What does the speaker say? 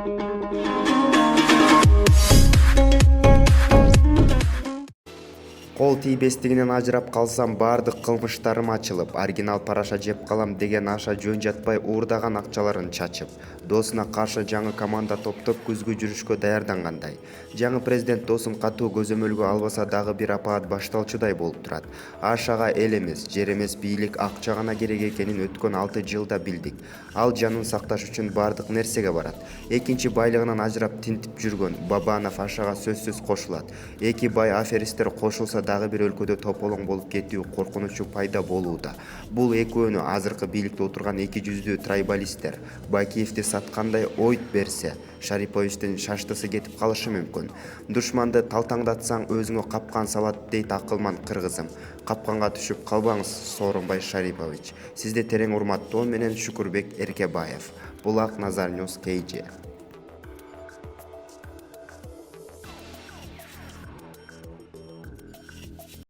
Кол тийбестигинен ажырап калсам баардык кылмыштарым ачылып, оригинал параша жеп калам деген аша жөн жатпай уурдаган акчаларын чачып, досуна каршы жаңы команда топтоп күзгү жүрүшкө даярдангандай. Жаңы президент досун катуу көзөмөлгө албаса дагы бир апаат башталчудай болуп турат. Аш ага эл эмес, жер эмес, бийлик, акча гана керек экенин өткөн 6 жылда билдик. Ал жанын сакташ үчүн баардык нерсеге барат. Экинчи байлыгынан ажырап тинтип жүргөн Бабанов ашага сөзсүз кошулат. Эки бай аферисттер кошулса дагы бир өлкөдө тополоң болуп кетүү коркунучу пайда болууда. Бул экөөнү азыркы бийликте отурган эки жүздүү трайбалисттер Бакиевди саткандай ойт берсе, Шариповичтин шаштысы кетип калышы мүмкүн. Душманды талтаңдатсаң өзүңө капкан салат дейт акылман кыргызым. Капканга түшүп калбаңыз, Сооронбай Шарипович. Сизди терең урматтоо менен Шукурбек Эркебаев. Булак Назар Ньюс KG.